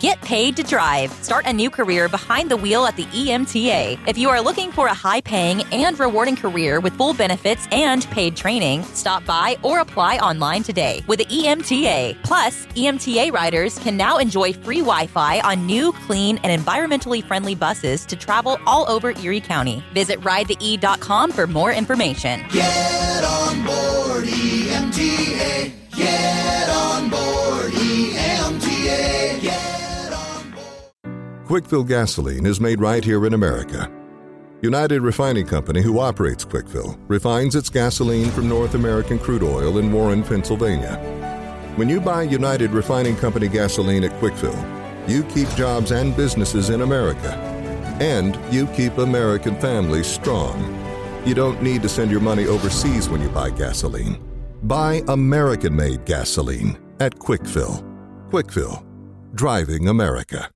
Get paid to drive. Start a new career behind the wheel at the EMTA. If you are looking for a high-paying and rewarding career with full benefits and paid training, stop by or apply online today with the EMTA. Plus, EMTA riders can now enjoy free Wi-Fi on new, clean, and environmentally friendly buses to travel all over Erie County. Visit ridethee.com for more information. Get on board EMTA. Get on board EMTA. Get on board. Quickfill gasoline is made right here in America. United Refining Company, who operates Quickfill, refines its gasoline from North American crude oil in Warren, Pennsylvania. When you buy United Refining Company gasoline at Quickfill, you keep jobs and businesses in America. And you keep American families strong. You don't need to send your money overseas when you buy gasoline. Buy American-made gasoline at Quickfill. Quickfill, driving America.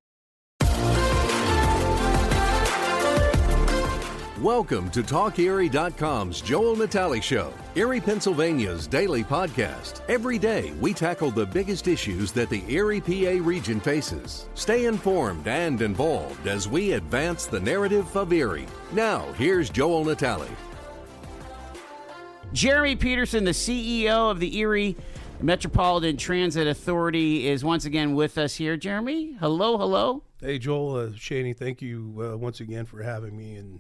Welcome to TalkErie.com's Joel Natale Show, Erie, Pennsylvania's daily podcast. Every day, we tackle the biggest issues that the Erie PA region faces. Stay informed and involved as we advance the narrative of Erie. Now, here's Joel Natale. Jeremy Peterson, the CEO of the Erie Metropolitan Transit Authority, is once again with us here. Jeremy, hello. Hey, Joel, Shaney, thank you once again for having me and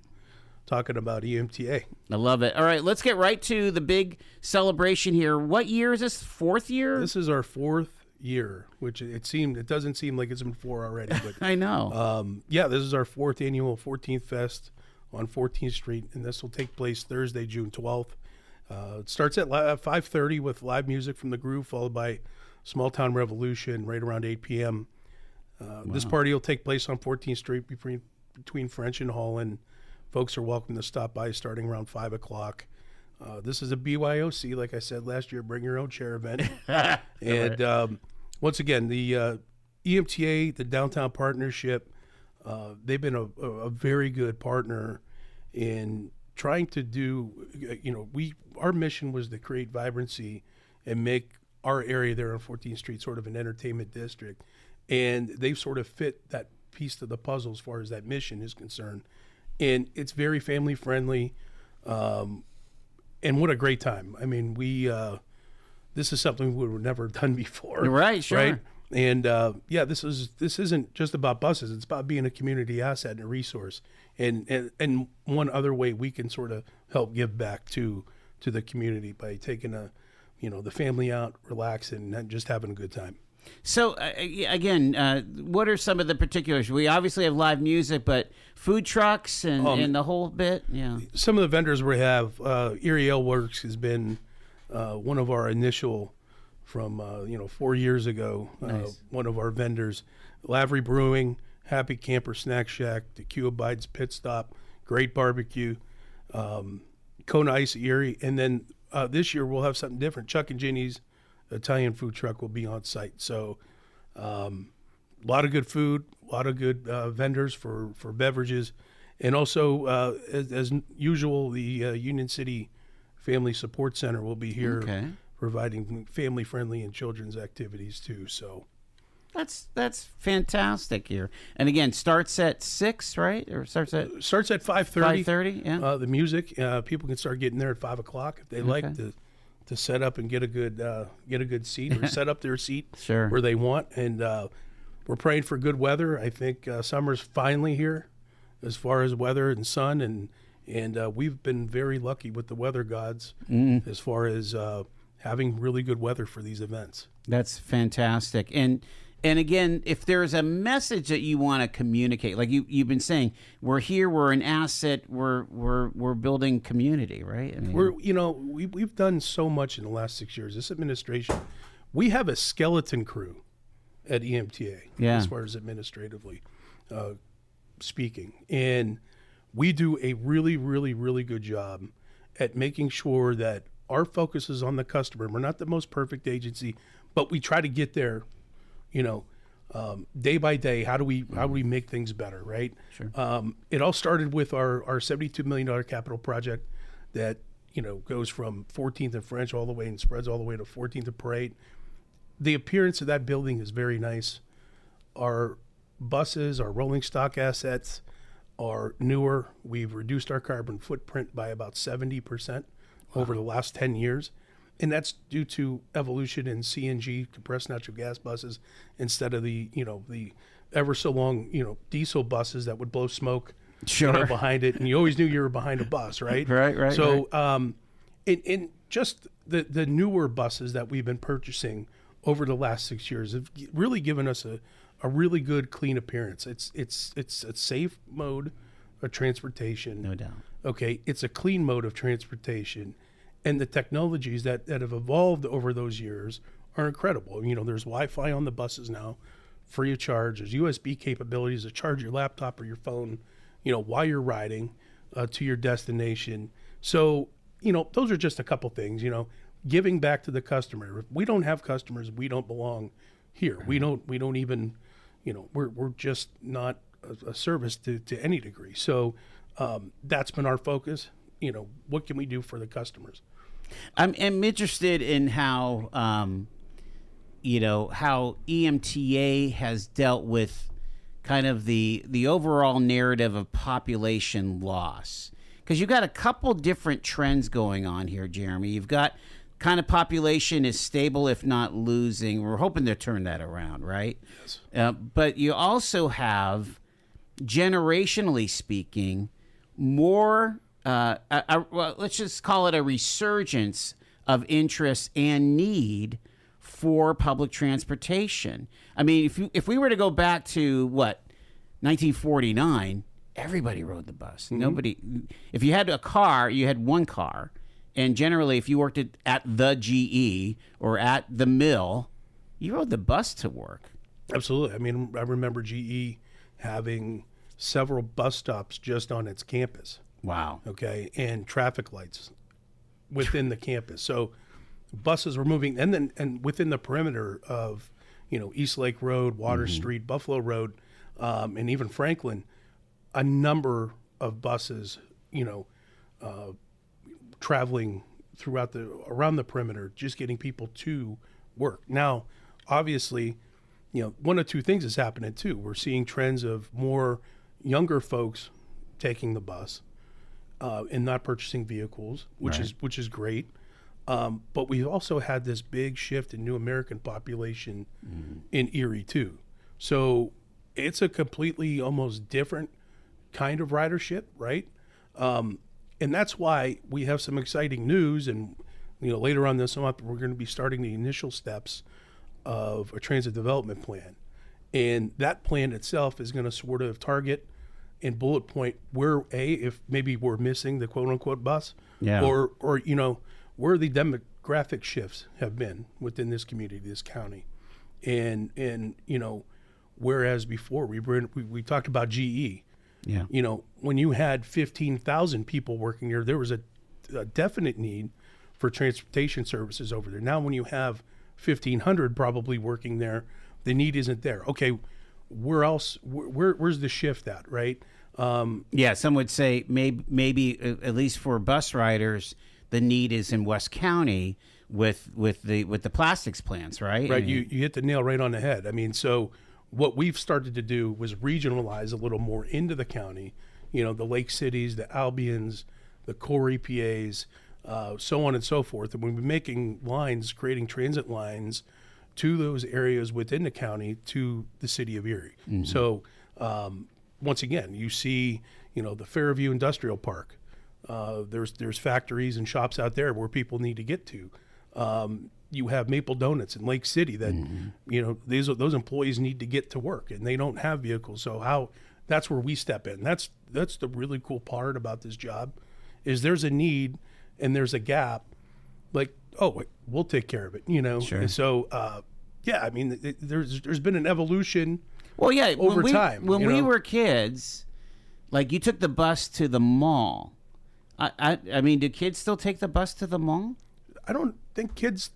talking about EMTA. I love it. All right, let's get right to the big celebration here. What year is this? Fourth year? This is our fourth year, which it doesn't seem like it's been four already. But I know. this is our fourth annual 14th Fest on 14th Street, and this will take place Thursday, June 12th. It starts at 5:30 with live music from the Groove, followed by Small Town Revolution right around 8 p.m. This party will take place on 14th Street between French and Holland. Folks are welcome to stop by starting around 5 o'clock. This is a BYOC, like I said last year, bring your own chair event. And once again, the EMTA, the Downtown Partnership, they've been a very good partner in trying to do, our mission was to create vibrancy and make our area there on 14th Street sort of an entertainment district. And they've sort of fit that piece to the puzzle as far as that mission is concerned. And it's very family friendly. And what a great time. I mean, this is something we would never done before. Right, sure. Right? And this isn't just about buses. It's about being a community asset and a resource. And one other way we can sort of help give back to the community by taking the family out, relaxing, and just having a good time. So, again, what are some of the particulars? We obviously have live music, but food trucks and the whole bit? Yeah. Some of the vendors we have, Erie Ale Works has been one of our initial from 4 years ago. Nice. One of our vendors, Lavery Brewing, Happy Camper Snack Shack, the Q Abides Pit Stop, Great Barbecue, Kona Ice Erie, and then this year we'll have something different. Chuck and Ginny's Italian food truck will be on site. So a lot of good food, a lot of good vendors for beverages, and also as usual, the Union City Family Support Center will be here. Okay. Providing family-friendly and children's activities too. So that's fantastic here. And again, starts at 6, right? Or starts at 5:30. 5:30. Yeah. The music, people can start getting there at 5 o'clock if they like to set up and get a good seat or set up their seat Sure. where they want. And we're praying for good weather. I think summer's finally here, as far as weather and sun, and we've been very lucky with the weather gods as far as having really good weather for these events. That's fantastic. And again, if there's a message that you want to communicate, like you've been saying, we're here, we're an asset, we're building community, right? I mean, we've done so much in the last 6 years. This administration, we have a skeleton crew at EMTA as far as administratively speaking, and we do a really, really, really good job at making sure that our focus is on the customer. We're not the most perfect agency, but we try to get there, day by day. How do we make things better, right? Sure. It all started with our $72 million capital project that, goes from 14th and French all the way and spreads all the way to 14th and Parade. The appearance of that building is very nice. our buses, our rolling stock assets are newer. We've reduced our carbon footprint by about 70% over the last 10 years. And that's due to evolution in CNG, compressed natural gas buses, instead of the ever so long, diesel buses that would blow smoke behind it. And you always knew you were behind a bus, right? Right. So, in just the newer buses that we've been purchasing over the last 6 years have really given us a really good, clean appearance. It's a safe mode of transportation. No doubt. Okay, it's a clean mode of transportation. And the technologies that have evolved over those years are incredible. There's Wi-Fi on the buses now, free of charge. There's USB capabilities to charge your laptop or your phone, while you're riding to your destination. So, those are just a couple things, giving back to the customer. If we don't have customers, we don't belong here. We don't even, we're just not a service to any degree. So that's been our focus. What can we do for the customers? I'm interested in how, how EMTA has dealt with kind of the overall narrative of population loss. Because you've got a couple different trends going on here, Jeremy. You've got kind of population is stable, if not losing. We're hoping to turn that around, right? Yes. But you also have, generationally speaking, more... well, let's just call it a resurgence of interest and need for public transportation. I mean, if we were to go back to 1949, everybody rode the bus. Mm-hmm. Nobody. If you had a car, you had one car, and generally, if you worked at the GE or at the mill, you rode the bus to work. Absolutely. I mean, I remember GE having several bus stops just on its campus. Wow. Okay, and traffic lights within the campus. So buses were moving, and within the perimeter of, East Lake Road, Water Street, Buffalo Road, and even Franklin, a number of buses, traveling around the perimeter, just getting people to work. Now, obviously, one of two things is happening too. We're seeing trends of more younger folks taking the bus. And not purchasing vehicles, which is great. But we've also had this big shift in new American population in Erie too. So it's a completely almost different kind of ridership, right? And that's why we have some exciting news. And later on this month, we're going to be starting the initial steps of a transit development plan. And that plan itself is going to sort of target and bullet point where if maybe we're missing the quote unquote bus, or where the demographic shifts have been within this community, this county, and whereas before we talked about GE, when you had 15,000 people working there was a definite need for transportation services over there. Now when you have 1,500 probably working there, the need isn't there. Okay. Where else? Where's the shift at? Right? Some would say maybe at least for bus riders, the need is in West County with the plastics plants, right? Right. You hit the nail right on the head. I mean, so what we've started to do was regionalize a little more into the county. The Lake Cities, the Albions, the core EPAs, so on and so forth. And we've been making lines, creating transit lines to those areas within the county to the city of Erie. Mm-hmm. So once again, you see, the Fairview Industrial Park. There's factories and shops out there where people need to get to. You have Maple Donuts in Lake City that, those employees need to get to work and they don't have vehicles. So that's where we step in. That's the really cool part about this job is there's a need and there's a gap. Like, we'll take care of it, Sure. And so, I mean, there's been an evolution. Well, yeah, over time. When we were kids, like you took the bus to the mall. I mean, do kids still take the bus to the mall? I don't think kids.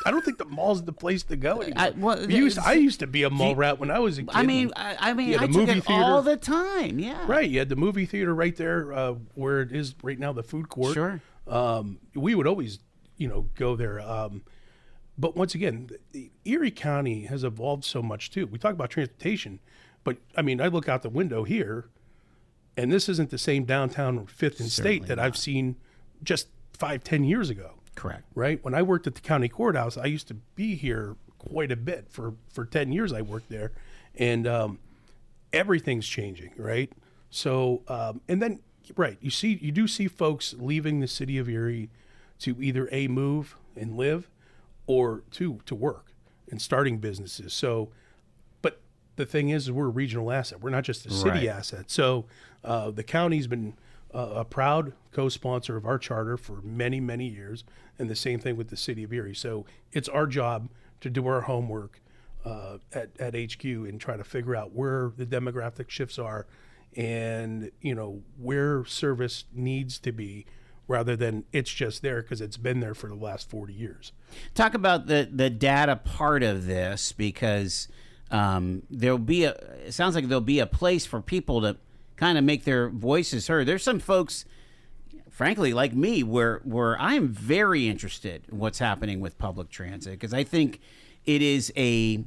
I don't think the mall's the place to go anymore. I used to be a mall rat when I was a kid. I mean, I took it all the time. Yeah. Right. You had the movie theater right there, where it is right now, the food court. Sure. We would always, go there. But once again, the Erie County has evolved so much too. We talk about transportation, but I mean, I look out the window here, and this isn't the same downtown Fifth and State that I've seen just 5-10 years ago. Correct. Right? When I worked at the county courthouse, I used to be here quite a bit. For 10 years I worked there, and everything's changing, right? So, and then, right, you do see folks leaving the city of Erie to either move and live, or to work and starting businesses. So, but the thing is we're a regional asset. We're not just a city asset. So the county's been a proud co-sponsor of our charter for many, many years, and the same thing with the city of Erie. So it's our job to do our homework at HQ and try to figure out where the demographic shifts are, and where service needs to be, rather than it's just there because it's been there for the last 40 years. Talk about the data part of this, because it sounds like there'll be a place for people to kind of make their voices heard. There's some folks, frankly, like me, where I'm very interested in what's happening with public transit, because I think it is a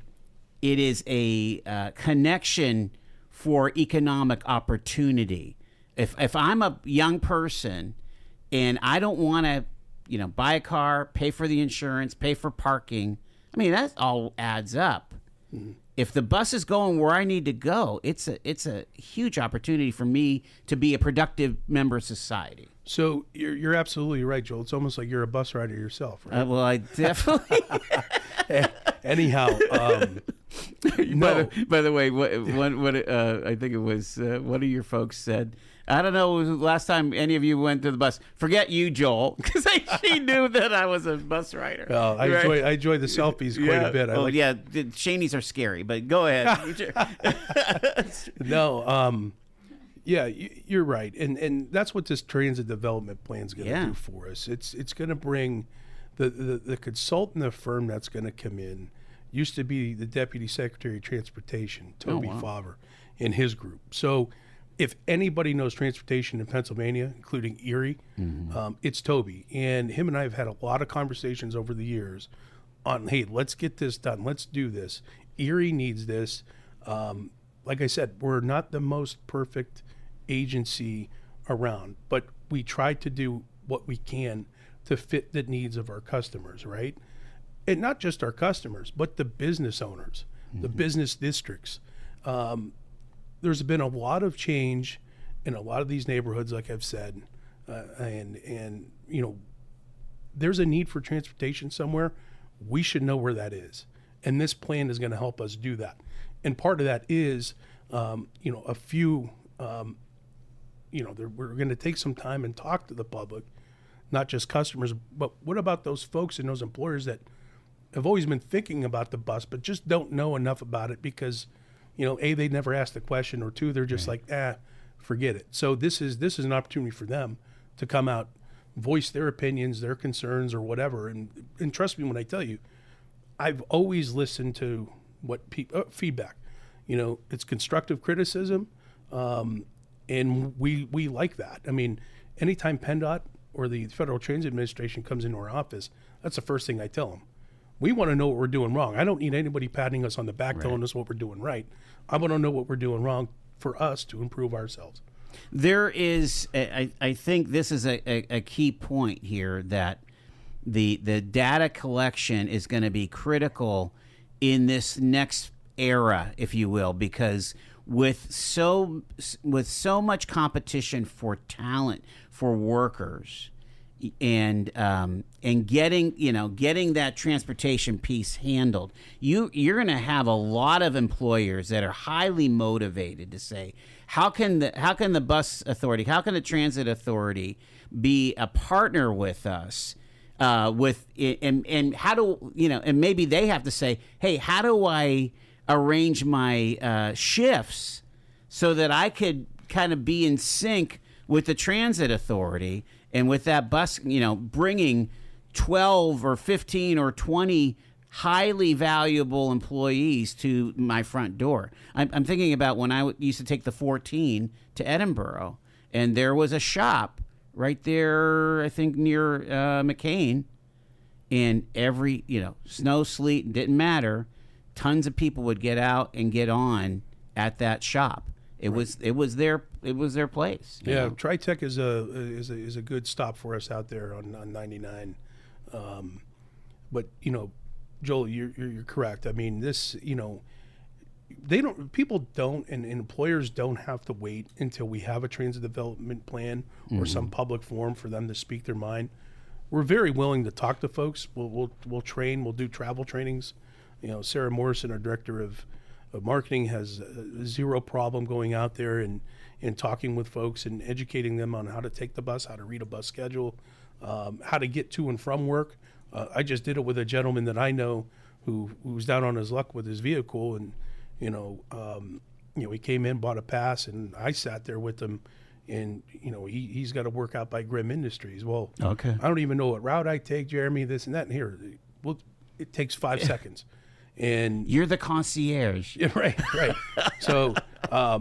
connection for economic opportunity. If I'm a young person and I don't want to, buy a car, pay for the insurance, pay for parking, I mean, that all adds up. Mm-hmm. If the bus is going where I need to go, it's a huge opportunity for me to be a productive member of society. So you're absolutely right, Joel. It's almost like you're a bus rider yourself, right? Well, I definitely. Anyhow, no. By the way, what I think it was one of your folks said, I don't know, last time any of you went to the bus. Forget you, Joel, because she knew that I was a bus rider. Oh, I enjoy the selfies quite a bit. The Shanies are scary, but go ahead. No, yeah, you're right, and that's what this transit development plan is going to do for us. It's going to bring the consultant, the firm that's going to come in, used to be the Deputy Secretary of Transportation, Toby Favre, and his group. So if anybody knows transportation in Pennsylvania, including Erie, it's Toby. And him and I have had a lot of conversations over the years on, hey, let's get this done. Let's do this. Erie needs this. Like I said, we're not the most perfect agency around, but we try to do what we can to fit the needs of our customers, right? And not just our customers, but the business owners, the business districts. There's been a lot of change in a lot of these neighborhoods, like I've said, and there's a need for transportation somewhere. We should know where that is, and this plan is going to help us do that. And part of that is, a few, we're going to take some time and talk to the public, not just customers, but what about those folks and those employers that have always been thinking about the bus, but just don't know enough about it because, A, they never asked the question, or two, they're just like, forget it. So this is an opportunity for them to come out, voice their opinions, their concerns, or whatever. And trust me when I tell you, I've always listened to what feedback. It's constructive criticism, and we like that. I mean, anytime PennDOT or the Federal Transit Administration comes into our office, that's the first thing I tell them. We want to know what we're doing wrong. I don't need anybody patting us on the back telling us what we're doing right. I want to know what we're doing wrong for us to improve ourselves. There is, I think this is a key point here, that the data collection is going to be critical in this next era, if you will, because with so much competition for talent, for workers, and getting that transportation piece handled, you're going to have a lot of employers that are highly motivated to say, how can the bus authority, how can the transit authority be a partner with us, and how do and maybe they have to say, hey, how do I arrange my shifts so that I could kind of be in sync with the transit authority, and with that bus, bringing 12 or 15 or 20 highly valuable employees to my front door. I'm thinking about when I used to take the 14 to Edinburgh, and there was a shop right there, I think near McCain, and every, snow, sleet, didn't matter. Tons of people would get out and get on at that shop. It was their place. Yeah, Tri-Tech is a good stop for us out there on 99. But Joel, you're correct. I mean, this, people don't, and employers don't have to wait until we have a transit development plan or some public forum for them to speak their mind. We're very willing to talk to folks. We'll train. We'll do travel trainings. Sarah Morrison, our director of marketing, has zero problem going out there and talking with folks and educating them on how to take the bus, how to read a bus schedule, how to get to and from work. I just did it with a gentleman that I know who was down on his luck with his vehicle, and he came in, bought a pass, and I sat there with him, and he's got to work out by Grimm Industries. Well, okay, I don't even know what route I take, Jeremy, this and that, and here, it takes 5 seconds. And you're the concierge. Yeah, right. So, I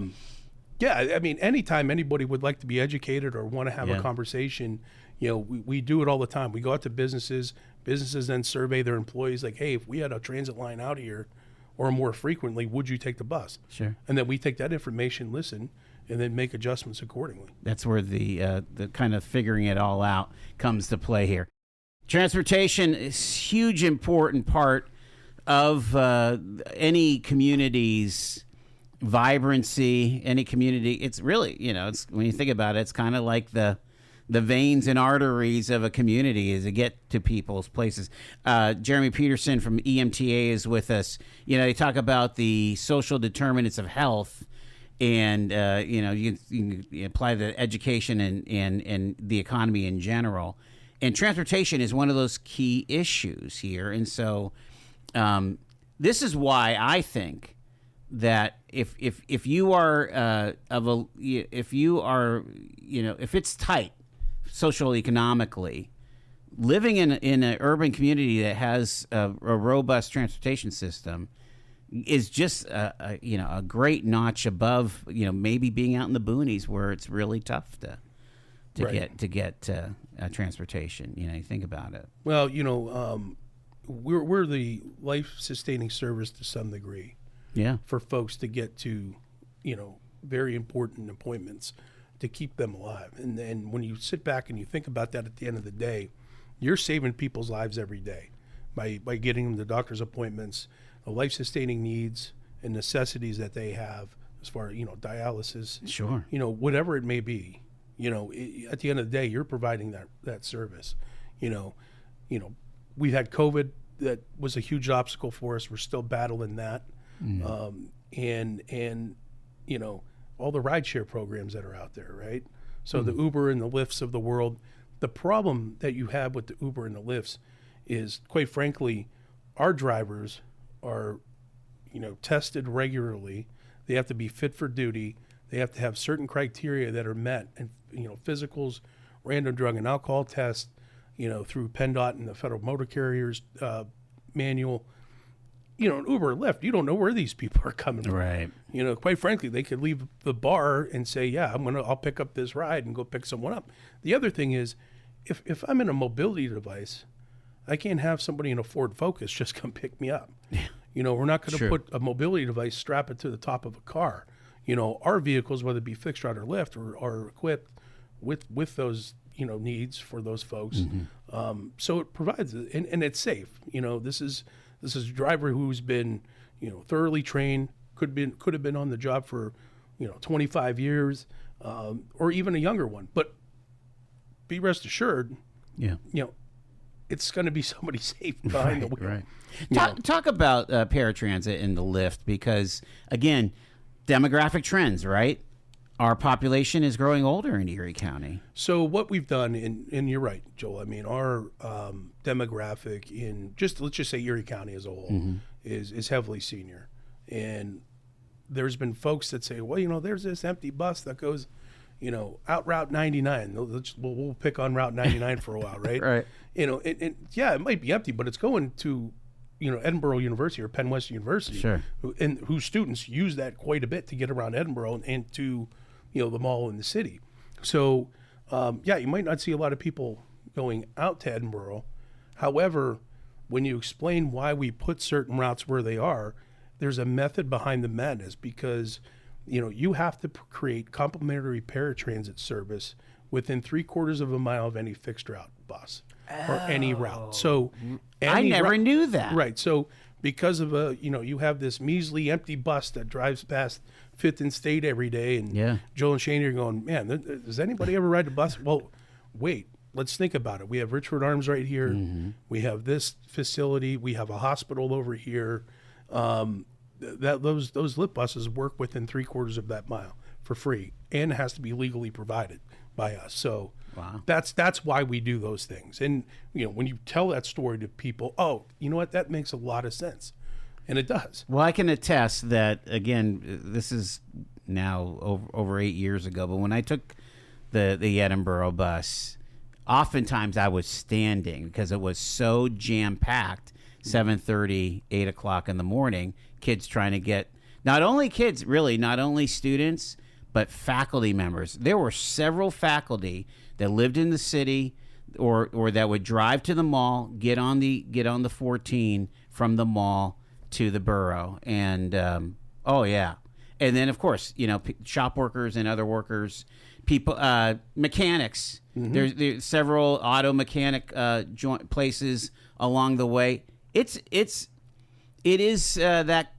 mean, anytime anybody would like to be educated or want to have a conversation, we do it all the time. We go out to businesses then survey their employees, like, hey, if we had a transit line out here or more frequently, would you take the bus? Sure. And then we take that information, listen, and then make adjustments accordingly. That's where the kind of figuring it all out comes to play here. Transportation is a huge, important part of any community's vibrancy, any community. It's really, it's, when you think about it, it's kind of like the veins and arteries of a community as to get to people's places. Jeremy Peterson from EMTA is with us. They talk about the social determinants of health, and you can apply the education and the economy in general. And transportation is one of those key issues here. And so this is why I think that if you are if it's tight social economically, living in an urban community that has a robust transportation system is just a great notch above maybe being out in the boonies where it's really tough to get transportation. You think about it. Well, we're the life-sustaining service to some degree. Yeah. For folks to get to, very important appointments to keep them alive. And then when you sit back and you think about that at the end of the day, you're saving people's lives every day by getting them to doctor's appointments, the life-sustaining needs and necessities that they have as far as, dialysis. Sure. Whatever it may be, at the end of the day, you're providing that service. We've had COVID that was a huge obstacle for us. We're still battling that. And all the rideshare programs that are out there, right? So the Uber and the Lyfts of the world, the problem that you have with the Uber and the Lyfts is, quite frankly, our drivers are, tested regularly. They have to be fit for duty. They have to have certain criteria that are met, and physicals, random drug and alcohol tests, through PennDOT and the Federal Motor Carriers manual. An Uber or Lyft, you don't know where these people are coming from. Right. Quite frankly, they could leave the bar and say, yeah, I'll pick up this ride and go pick someone up. The other thing is, if I'm in a mobility device, I can't have somebody in a Ford Focus just come pick me up. We're not going to put a mobility device, strap it to the top of a car. Our vehicles, whether it be fixed route or Lyft, are equipped with those, needs for those folks. So it provides, and it's safe. This is a driver who's been, thoroughly trained, could have been on the job for, 25 years, or even a younger one. But be rest assured, it's going to be somebody safe behind the wheel. Right. Talk about paratransit and the Lyft, because again, demographic trends, right? Our population is growing older in Erie County. So what we've done, and you're right, Joel, I mean, our demographic in let's just say Erie County as a whole is heavily senior. And there's been folks that say, well, there's this empty bus that goes, out Route 99. We'll pick on Route 99 for a while, right? Right. It might be empty, but it's going to, Edinburgh University or Penn West University. Sure. Whose students use that quite a bit to get around Edinburgh and to, the mall in the city. So, you might not see a lot of people going out to Edinburgh. However, when you explain why we put certain routes where they are, there's a method behind the madness, because you have to create complimentary paratransit service within 3/4 of a mile of any fixed route bus or any route. So I never knew that. Right. So because of you have this measly empty bus that drives past 5th and State every day, and Joel and Shane are going, man, does anybody ever ride the bus? Well, wait, let's think about it. We have Richford Arms right here. We have this facility. We have a hospital over here. Those lit buses work within 3/4 of that mile for free, and it has to be legally provided by us. So that's why we do those things. And when you tell that story to people, oh, you know what, that makes a lot of sense, and it does. Well, I can attest that, again, this is now over 8 years ago, but when I took the Edinburgh bus, oftentimes I was standing because it was so jam-packed. 7:30, 8 o'clock in the morning, kids trying to get, not only students, but faculty members. There were several faculty that lived in the city or that would drive to the mall, get on the 14 from the mall to the borough. And, and then, of course, shop workers and other workers, people, mechanics. There's several auto mechanic places along the way. It is that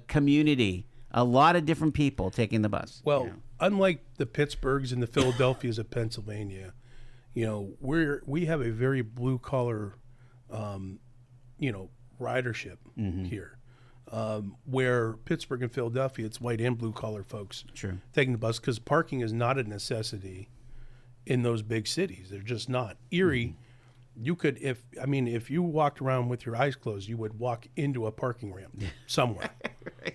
community. A lot of different people taking the bus. Well, unlike the Pittsburghs and the Philadelphias of Pennsylvania, we have a very blue collar, ridership here. Where Pittsburgh and Philadelphia, it's white and blue collar folks taking the bus, because parking is not a necessity in those big cities. They're just not. Erie. You could, if you walked around with your eyes closed, you would walk into a parking ramp somewhere.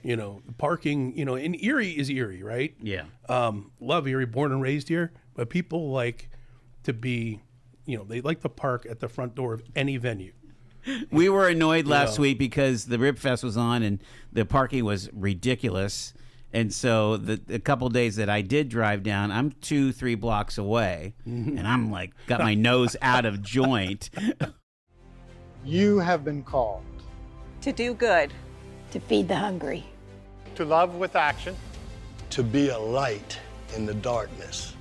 Right. Parking, and Erie is Erie, right? Yeah. Love Erie, born and raised here, but people like to be, they like to park at the front door of any venue. We were annoyed last week because the Rib Fest was on and the parking was ridiculous. And so a couple of days that I did drive down, I'm 2-3 blocks away, and I'm like, got my nose out of joint. You have been called to do good, to feed the hungry, to love with action, to be a light in the darkness,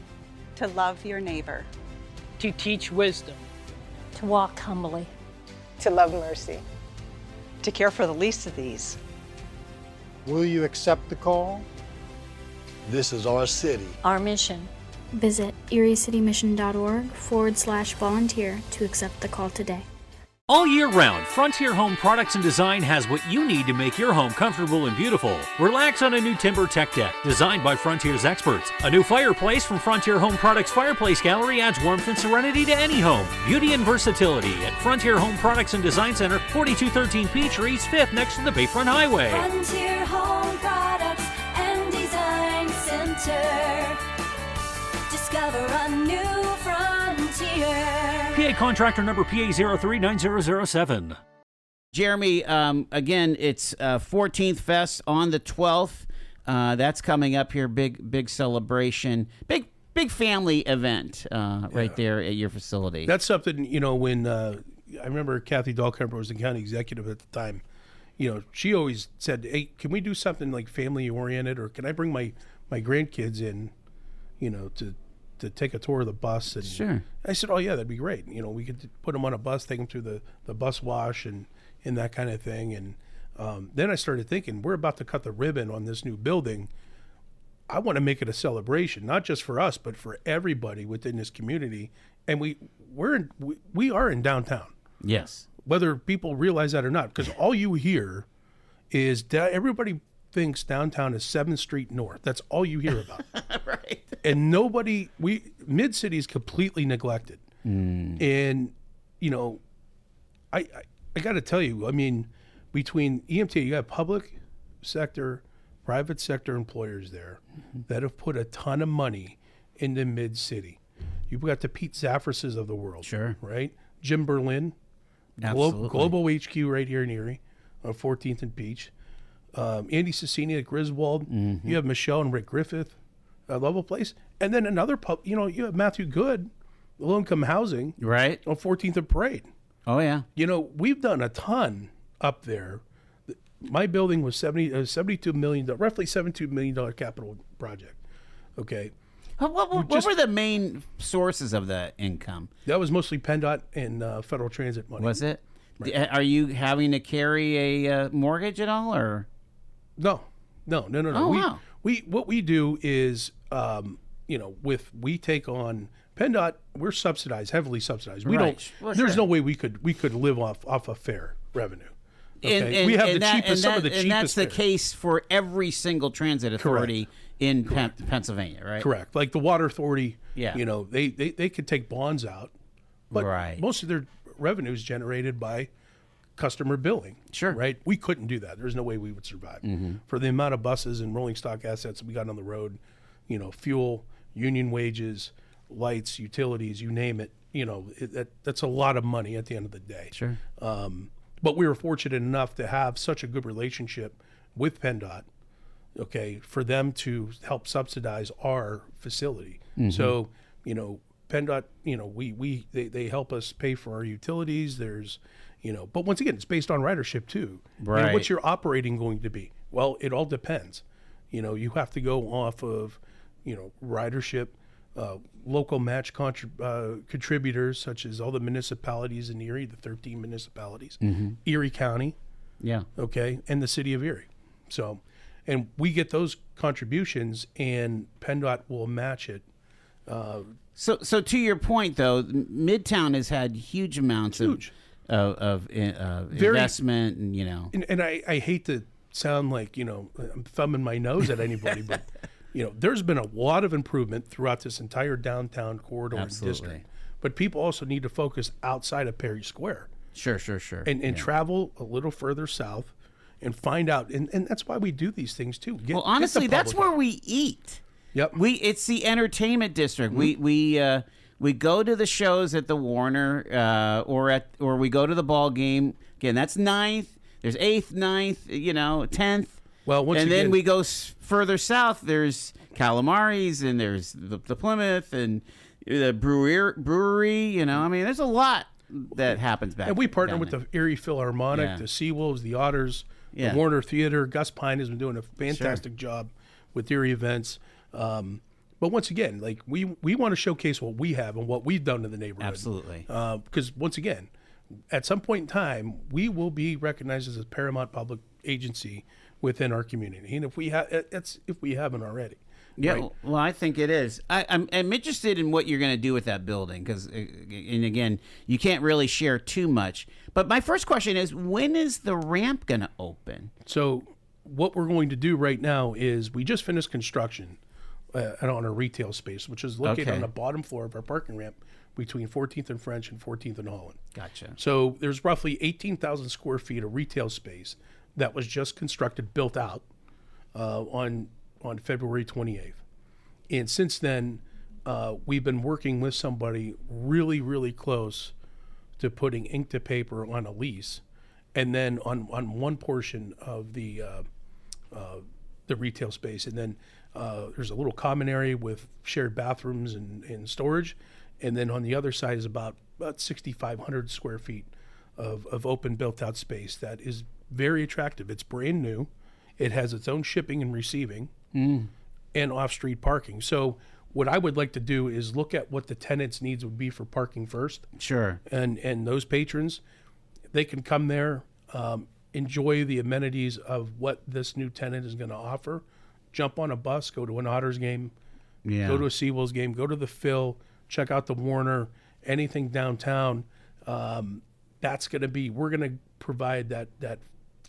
to love your neighbor, to teach wisdom, to walk humbly, to love mercy, to care for the least of these. Will you accept the call? This is our city. Our mission. Visit eriecitymission.org/volunteer to accept the call today. All year round, Frontier Home Products and Design has what you need to make your home comfortable and beautiful. Relax on a new timber tech deck designed by Frontier's experts. A new fireplace from Frontier Home Products Fireplace Gallery adds warmth and serenity to any home. Beauty and versatility at Frontier Home Products and Design Center, 4213 Peachtree, 5th next to the Bayfront Highway. Frontier Home Products and Design Center. Discover a new frontier. PA contractor number PA039007. Jeremy, again, it's 14th Fest on the 12th. That's coming up here. Big celebration. Big family event right there at your facility. That's something, when I remember Kathy Dahlkemper was the county executive at the time. She always said, hey, can we do something like family oriented, or can I bring my grandkids in, to take a tour of the bus? And sure. I said, oh yeah, that'd be great. We could put them on a bus, take them through the bus wash and that kind of thing. And then I started thinking, we're about to cut the ribbon on this new building. I want to make it a celebration, not just for us, but for everybody within this community. And we are in downtown. Yes. Whether people realize that or not, because all you hear is everybody thinks downtown is 7th Street North. That's all you hear about. Right. And Mid-City is completely neglected. And, I got to tell you, between EMT, you got public sector, private sector employers there that have put a ton of money into Mid-City. You've got the Pete Zaffrises of the world. Sure. Right? Jim Berlin, Global HQ right here in Erie, on 14th and Peach. Andy Cicini at Griswold. You have Michelle and Rick Griffith, Level Place. And then another you have Matthew Good low-income housing right on 14th and Parade. Oh, yeah. You know, we've done a ton up there. My building was $72 million, roughly $72 million capital project. Okay. What were the main sources of that income? That was mostly PennDOT and federal transit money. Was it? Right. Are you having to carry a mortgage at all, or? No. Oh, wow. What we do is, we take on PennDOT. We're subsidized, heavily subsidized. We Right. don't. There's no way we could live off of fair revenue. Okay? We have the cheapest, some of the cheapest. And that's the fare. case for every single transit authority in Pennsylvania, right? Correct. Like the Water Authority. Yeah. They could take bonds out, but Right. most of their revenue is generated by customer billing. Sure. Right. We couldn't do that. There's no way we would survive for the amount of buses and rolling stock assets we got on the road. Fuel, union wages, lights, utilities, you name it. That's a lot of money at the end of the day. Sure. But we were fortunate enough to have such a good relationship with PennDOT, okay, for them to help subsidize our facility. So, PennDOT, they help us pay for our utilities. There's, but once again, it's based on ridership too. Right. What's your operating going to be? Well, it all depends. You have to go off of, ridership, local match contributors, such as all the municipalities in Erie, the 13 municipalities, Erie County, okay, and the city of Erie. So, and we get those contributions, and PennDOT will match it. So to your point, though, Midtown has had huge amounts of investment, and And I hate to sound like I'm thumbing my nose at anybody, but there's been a lot of improvement throughout this entire downtown corridor and district. But people also need to focus outside of Perry Square. Sure. And travel a little further south and find out. And that's why we do these things too. Honestly, that's where we eat. Yep. It's the entertainment district. We go to the shows at the Warner, or we go to the ball game. Again, that's 9th. There's 8th, 9th, 10th. Well, then we go further south. There's Calamari's, and there's the Plymouth, and the brewery. There's a lot that happens back. And we partner with the Erie Philharmonic, the Seawolves, the Otters, the Warner Theater. Gus Pine has been doing a fantastic job with Erie events. But once again, like we want to showcase what we have and what we've done in the neighborhood. Absolutely. Because once again, at some point in time, we will be recognized as a paramount public agency within our community, and if we haven't already. Yeah, right? Well, I think it is. I'm interested in what you're going to do with that building because, and again, you can't really share too much. But my first question is, when is the ramp going to open? So what we're going to do right now is we just finished construction on a retail space, which is located on the bottom floor of our parking ramp between 14th and French and 14th and Holland. Gotcha. So there's roughly 18,000 square feet of retail space that was just constructed, built out on February 28th. And since then, we've been working with somebody really, really close to putting ink to paper on a lease. And then on one portion of the retail space. And then there's a little common area with shared bathrooms and storage. And then on the other side is about 6,500 square feet of open built-out space that is very attractive. It's brand new. It has its own shipping and receiving and off-street parking. So what I would like to do is look at what the tenants' needs would be for parking first. Sure. And those patrons, they can come there, enjoy the amenities of what this new tenant is going to offer, jump on a bus, go to an Otters game, go to a Seawolves game, go to the Phil, check out the Warner, anything downtown. That's going to be, we're going to provide that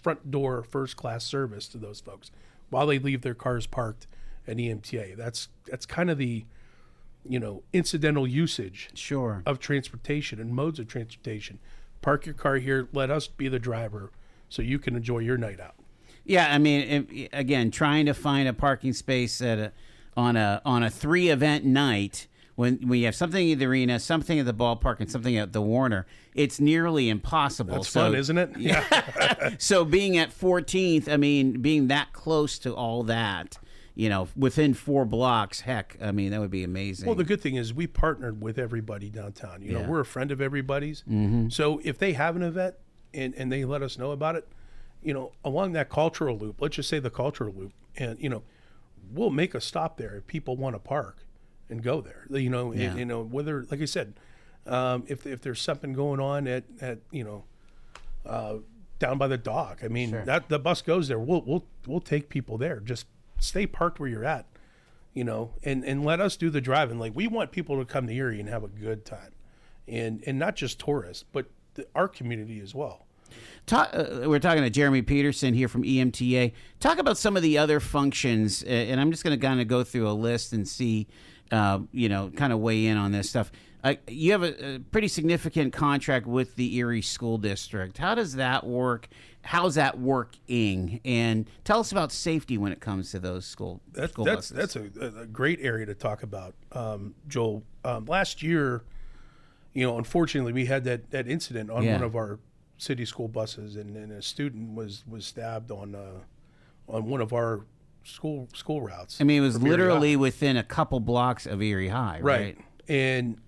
front door first class service to those folks while they leave their cars parked at EMTA. That's kind of the, incidental usage of transportation and modes of transportation. Park your car here, let us be the driver so you can enjoy your night out. Yeah, I mean, again, trying to find a parking space on a 3-event night when you have something at the arena, something at the ballpark, and something at the Warner, it's nearly impossible. That's fun, isn't it? Yeah. So being at 14th, I mean, being that close to all that within 4 blocks. Heck, I mean, that would be amazing. Well, the good thing is we partnered with everybody downtown. You know, we're a friend of everybody's. So if they have an event and they let us know about it, along that cultural loop, let's just say the cultural loop, and, we'll make a stop there if people want to park and go there. Whether, like I said, if there's something going on at down by the dock, I mean, that the bus goes there. We'll take people there. Just stay parked where you're at, and let us do the driving. Like, we want people to come to Erie and have a good time, and not just tourists, but our community as well. We're talking to Jeremy Peterson here from EMTA. Talk about some of the other functions, and I'm just going to kind of go through a list and see, kind of weigh in on this stuff. You have a pretty significant contract with the Erie School District. How does that work? How's that working? And tell us about safety when it comes to those school buses. That's a great area to talk about, Joel. Last year, unfortunately, we had that incident on one of our city school buses, and a student was stabbed on one of our school routes. I mean, it was literally within a couple blocks of Erie High, right? And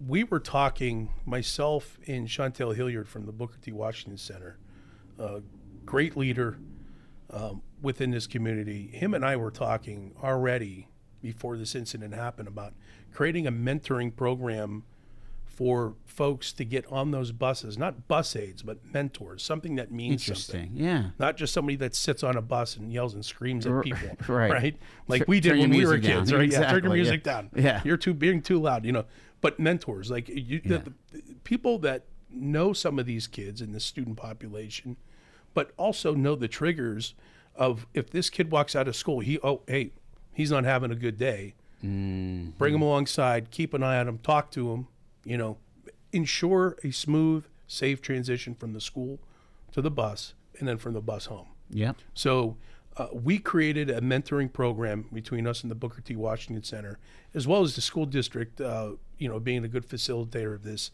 we were talking, myself and Chantel Hilliard from the Booker T. Washington Center, great leader within this community. Him and I were talking already before this incident happened about creating a mentoring program for folks to get on those buses, not bus aides, but mentors, something that means something. Yeah. Not just somebody that sits on a bus and yells and screams at people, right? Like we did when we were kids, right? Exactly. Yeah, turn your music down. Yeah. You're being too loud, But mentors, like the people that know some of these kids in the student population, but also know the triggers of if this kid walks out of school, he's not having a good day. Bring him alongside, keep an eye on him, talk to him. Ensure a smooth, safe transition from the school to the bus and then from the bus home. Yeah. So we created a mentoring program between us and the Booker T. Washington Center, as well as the school district, being a good facilitator of this.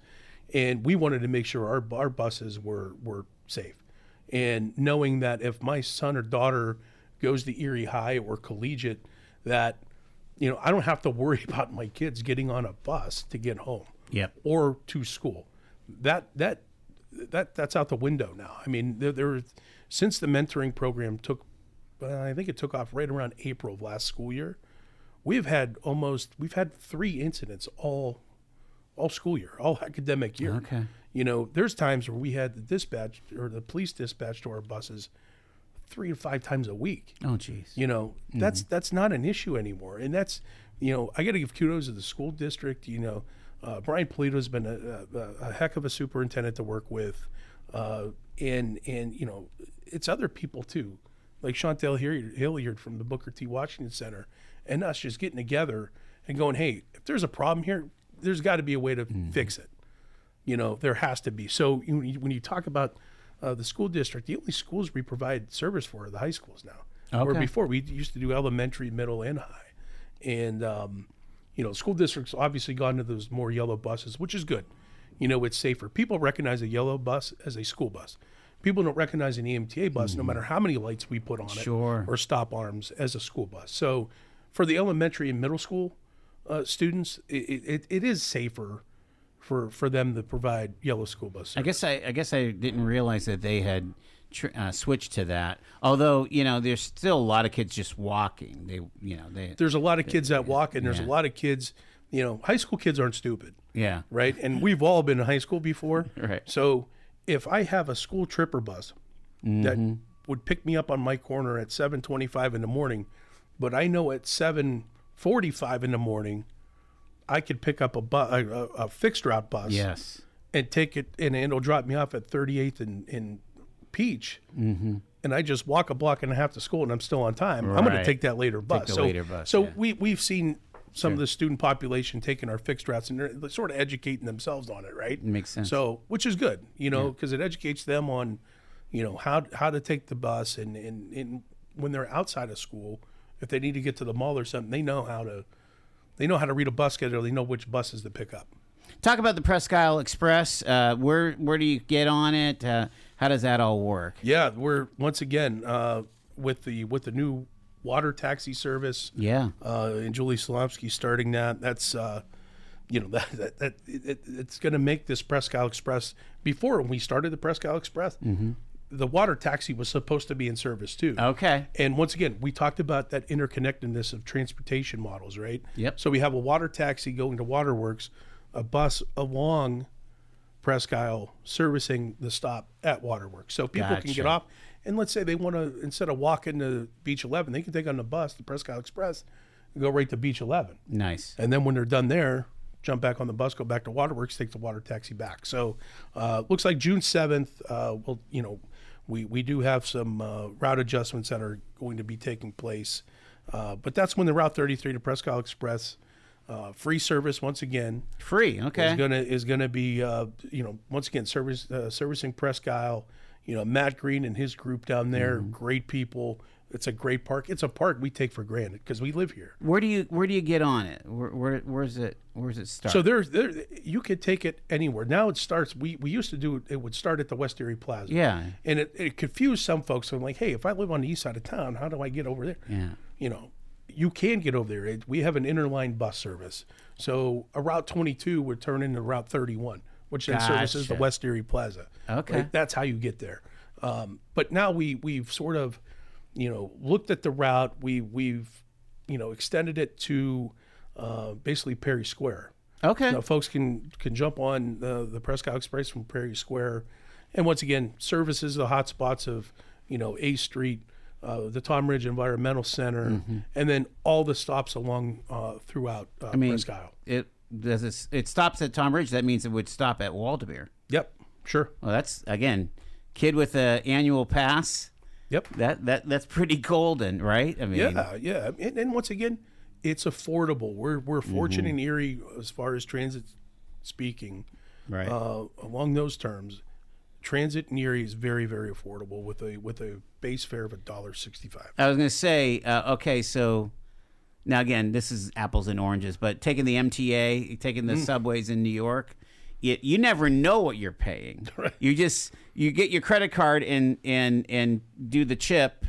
And we wanted to make sure our buses were safe. And knowing that if my son or daughter goes to Erie High or Collegiate, that, I don't have to worry about my kids getting on a bus to get home. Yep. Or to school. That's out the window now. I mean, there since the mentoring program I think it took off right around April of last school year. We've had 3 incidents all school year, all academic year. Okay. There's times where we had the dispatch or the police dispatch to our buses 3 to 5 times a week. Oh, geez. That's not an issue anymore, and that's I got to give kudos to the school district. Brian Polito's been a heck of a superintendent to work with, and it's other people too, like Chantel Hilliard from the Booker T. Washington Center, and us just getting together and going, hey, if there's a problem here, there's got to be a way to fix it. There has to be. So when you talk about the school district, the only schools we provide service for are the high schools now. Okay. Where before we used to do elementary, middle, and high, and school districts obviously gone to those more yellow buses, which is good. It's safer. People recognize a yellow bus as a school bus. People don't recognize an EMTA bus, no matter how many lights we put on it or stop arms, as a school bus. So for the elementary and middle school students, it is safer for them to provide yellow school bus service. I guess I didn't realize that they had switched to that. Although there's still a lot of kids just walking. There's a lot of kids that walk, and there's a lot of kids. High school kids aren't stupid. Yeah. Right. And we've all been in high school before. Right. So if I have a school tripper bus that would pick me up on my corner at 7:25 in the morning, but I know at 7:45 in the morning, I could pick up a fixed route bus. Yes. And take it, and it'll drop me off at 38th and Peach, and I just walk a block and a half to school, and I'm still on time. Right. I'm going to take that later bus. So we've seen some of the student population taking our fixed routes, and they're sort of educating themselves on it, right? Makes sense. So, which is good, because it educates them on, how to take the bus, and when they're outside of school, if they need to get to the mall or something, they know how to read a bus schedule. They know which buses to pick up. Talk about the Presque Isle Express. Where do you get on it? How does that all work? Yeah, we're once again with the new water taxi service. Yeah. And Julie Slomsky starting that. That's it's going to make this Presque Isle Express. Before when we started the Presque Isle Express, the water taxi was supposed to be in service too. Okay. And once again, we talked about that interconnectedness of transportation models, right? Yep. So we have a water taxi going to Waterworks, a bus along Presque Isle servicing the stop at Waterworks. So people can get off. And let's say they want to, instead of walking to Beach 11, they can take on the bus, the Presque Isle Express, and go right to Beach 11. Nice. And then when they're done there, jump back on the bus, go back to Waterworks, take the water taxi back. So looks like June 7th, we do have some route adjustments that are going to be taking place. But that's when the Route 33 to Presque Isle Express, free service once again. Free, okay. Is gonna be once again servicing Presque Isle. Matt Green and his group down there, great people. It's a great park. It's a park we take for granted because we live here. Where do you get on it? Where's it start? So there you could take it anywhere. Now it starts. We used to do it would start at the West Erie Plaza. Yeah. And it confused some folks. I'm like, hey, if I live on the east side of town, how do I get over there? Yeah. You can get over there. We have an interline bus service. So a Route 22 would turn into Route 31, which then services the West Erie Plaza. Okay. Right? That's how you get there. But now we've sort of, looked at the route. We've extended it to basically Perry Square. Okay. Folks can jump on the Presque Isle Express from Perry Square. And once again, services the hot spots of, A Street, the Tom Ridge Environmental Center, and then all the stops along throughout Presque Isle. It stops at Tom Ridge. That means it would stop at Waldemere. Yep, sure. Well, that's, again, kid with an annual pass. Yep. That's pretty golden, right? I mean, yeah. And once again, it's affordable. We're fortunate in Erie as far as transit speaking. Right. Along those terms, transit in Erie is very, very affordable with a base fare of $1.65. I was going to say, okay, so now again, this is apples and oranges, but taking the MTA, taking the subways in New York, you never know what you're paying. Right. You get your credit card and do the chip,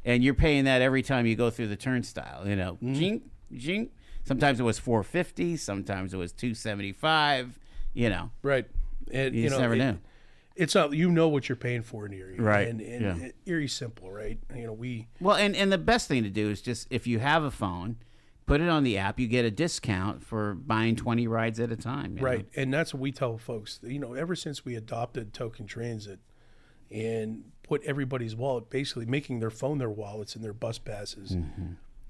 and you're paying that every time you go through the turnstile. Jink, jink. Sometimes it was $4.50. Sometimes it was $2.75. Right. And you just never knew. It's not, what you're paying for in Erie. Right. And Erie's simple, right? Well, and the best thing to do is just, if you have a phone, put it on the app, you get a discount for buying 20 rides at a time. Right. And that's what we tell folks. Ever since we adopted token transit and put everybody's wallet, basically making their phone their wallets and their bus passes,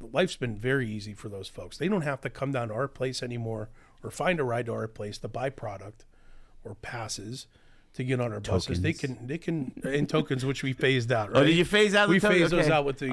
life's been very easy for those folks. They don't have to come down to our place anymore or find a ride to our place to buy product or passes to get on our buses. They can in tokens, which we phased out. Right? Oh, did you phase out the tokens? We phased those out with the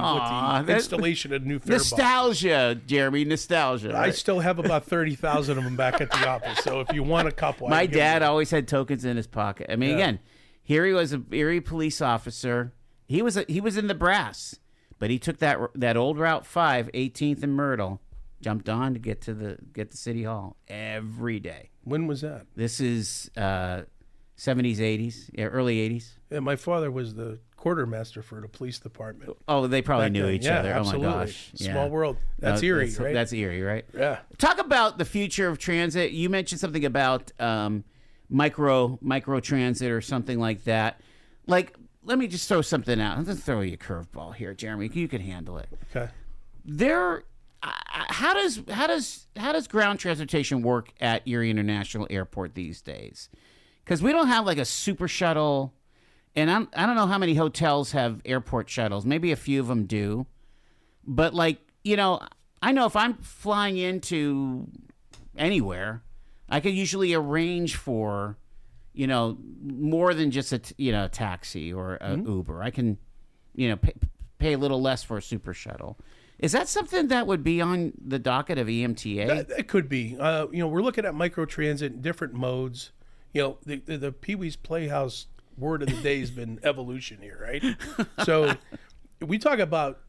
installation of new fare nostalgia, Jeremy, nostalgia. Right? I still have about 30,000 of them back at the office. So if you want a couple, my dad always had tokens in his pocket. I mean, again, here he was, a Erie police officer. He was in the brass, but he took that old Route 5, 18th and Myrtle, jumped on to get to City Hall every day. When was that? This is 70s, 80s, early 80s. Yeah, my father was the quartermaster for the police department. Oh, they probably knew each other. Absolutely. Oh my gosh. Small world. That's Erie, right? That's Erie, right? Yeah. Talk about the future of transit. You mentioned something about micro transit or something like that. Like, let me just throw something out. I'm going to throw you a curveball here, Jeremy. You can handle it. Okay. How does ground transportation work at Erie International Airport these days? Because we don't have like a super shuttle, and I don't know how many hotels have airport shuttles. Maybe a few of them do. But I know if I'm flying into anywhere, I could usually arrange for, more than just a taxi or an Uber. I can, pay a little less for a super shuttle. Is that something that would be on the docket of EMTA? That could be. We're looking at microtransit in different modes. The Pee-wee's Playhouse word of the day has been evolution here, right? So we talk about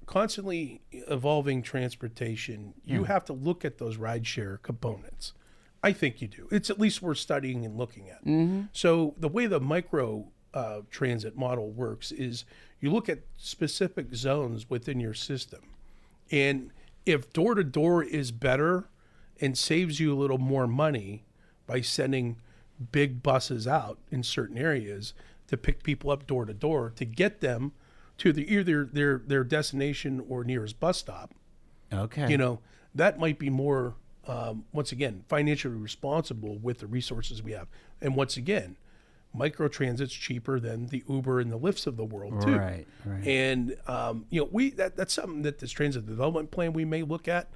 constantly evolving transportation. You have to look at those rideshare components. I think you do. It's at least worth studying and looking at. So the way the micro transit model works is you look at specific zones within your system. And if door-to-door is better and saves you a little more money by sending big buses out in certain areas to pick people up door-to-door to get them to either their destination or nearest bus stop, okay, that might be more, once again, financially responsible with the resources we have. And once again, microtransit's cheaper than the Uber and the Lyfts of the world too. Right. And that's something that this transit development plan we may look at.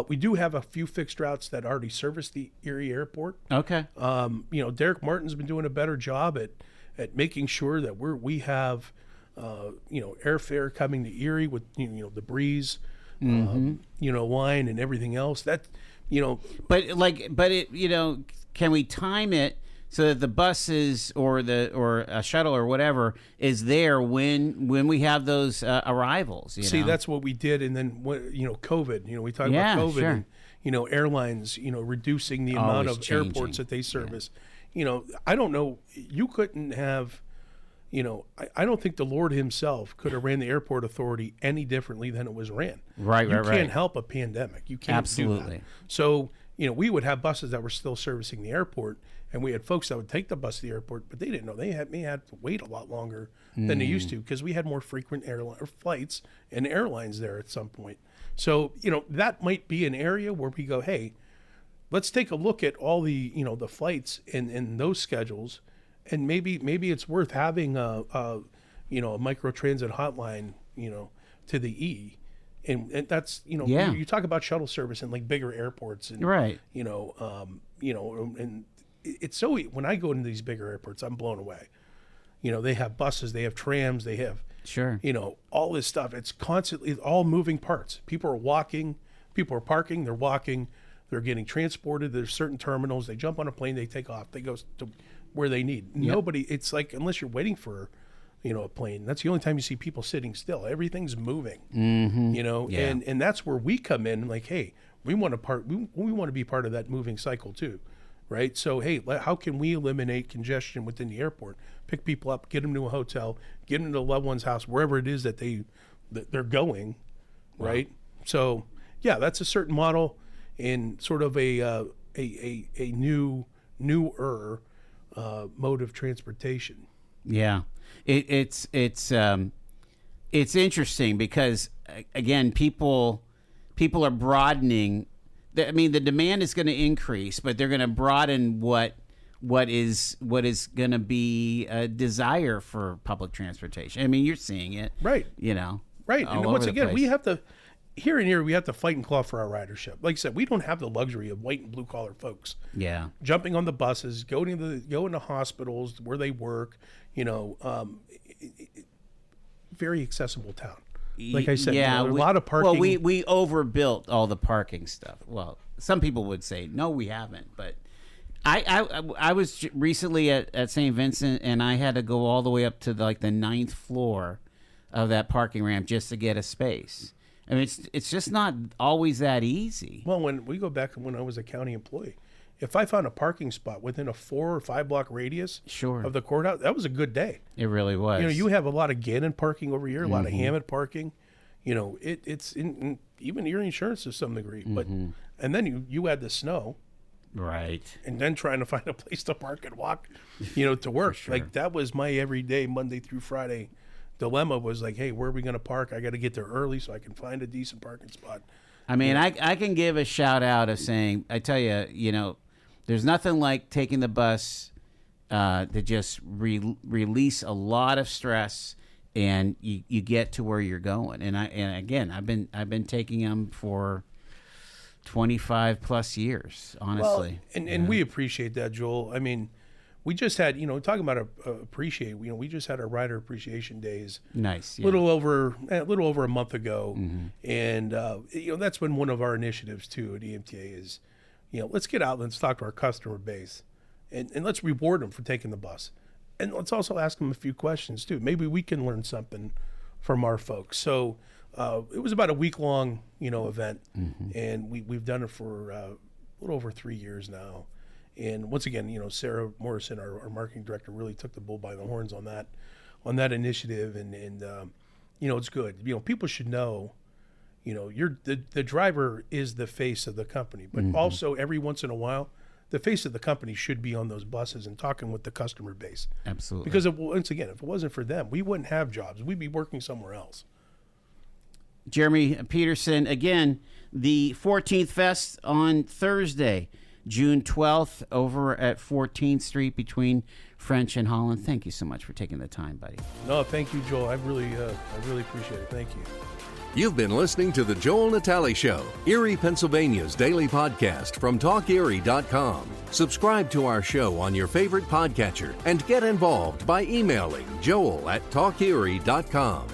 We do have a few fixed routes that already service the Erie Airport. Okay. Derek Martin's been doing a better job at making sure that we have airfare coming to Erie with the Breeze, line and everything else. That can we time it so that the buses or a shuttle or whatever is there when we have those arrivals? That's what we did, and then COVID. We talk about COVID, sure. And airlines, reducing the amount of airports that they service. I don't know. You couldn't have. I don't think the Lord himself could have ran the airport authority any differently than it was ran. Right. You can't help a pandemic. You can't Absolutely. do that. So, we would have buses that were still servicing the airport, and we had folks that would take the bus to the airport, but they didn't know they may have to wait a lot longer than they used to because we had more frequent flights and airlines there at some point. So, that might be an area where we go, hey, let's take a look at all the, the flights and those schedules. And maybe it's worth having a microtransit hotline, to the E, and that's you talk about shuttle service in like bigger airports and right, and it's so when I go into these bigger airports, I'm blown away. They have buses, they have trams, they have all this stuff. It's constantly all moving parts. People are walking, people are parking, they're walking, they're getting transported. There's certain terminals. They jump on a plane, they take off, they go to where they need. Nobody, it's like, unless you're waiting for, a plane, that's the only time you see people sitting still. Everything's moving, and that's where we come in like, hey, we want to be part of that moving cycle too. Right. So, hey, how can we eliminate congestion within the airport, pick people up, get them to a hotel, get them to a loved one's house, wherever it is that they're going. Wow. Right. So that's a certain model and sort of a newer mode of transportation. Yeah, it's interesting because again, people are broadening. I mean, the demand is going to increase, but they're going to broaden what is going to be a desire for public transportation. I mean, you're seeing it, right? Right. And once again, we have to. Here and here, we have to fight and claw for our ridership. Like I said, we don't have the luxury of white and blue collar folks. Yeah, jumping on the buses, going into hospitals where they work. Very accessible town. Like I said, a lot of parking. Well, we overbuilt all the parking stuff. Well, some people would say no, we haven't. But I was recently at St. Vincent, and I had to go all the way up to the 9th floor of that parking ramp just to get a space. I mean, it's just not always that easy. Well, when we go back to when I was a county employee, if I found a parking spot within a 4 or 5 block radius of the courthouse, that was a good day. It really was. You have a lot of Gannon parking over here, a lot of Hammett parking. It's in even your insurance to some degree. But and then you add the snow, right? And then trying to find a place to park and walk, to work. Sure. Like that was my everyday Monday through Friday dilemma. Was like, hey, where are we going to park? I got to get there early so I can find a decent parking spot. I mean, I can give a shout out of saying, I tell you, there's nothing like taking the bus to just release a lot of stress, and you get to where you're going. And again, I've been taking them for 25 plus years, honestly. Well, and we appreciate that, Joel. I mean, we just had, talking about appreciate, we just had our rider appreciation days. Nice. A little over a month ago. And, that's been one of our initiatives too at EMTA is, let's get out and let's talk to our customer base and let's reward them for taking the bus. And let's also ask them a few questions too. Maybe we can learn something from our folks. So it was about a week-long, event. And we've done it for a little over 3 years now. And once again, Sarah Morrison, our marketing director, really took the bull by the horns on that that initiative, and you know, it's good. You know, people should know, you know, the driver is the face of the company, but also every once in a while, the face of the company should be on those buses and talking with the customer base. Absolutely. Because once again, if it wasn't for them, we wouldn't have jobs. We'd be working somewhere else. Jeremy Peterson, again, the 14th Fest on Thursday, June 12th, over at 14th Street between French and Holland. Thank you so much for taking the time, buddy. No, thank you, Joel. I really appreciate it. Thank you. You've been listening to The Joel Natale Show, Erie, Pennsylvania's daily podcast from TalkErie.com. Subscribe to our show on your favorite podcatcher and get involved by emailing joel@TalkErie.com.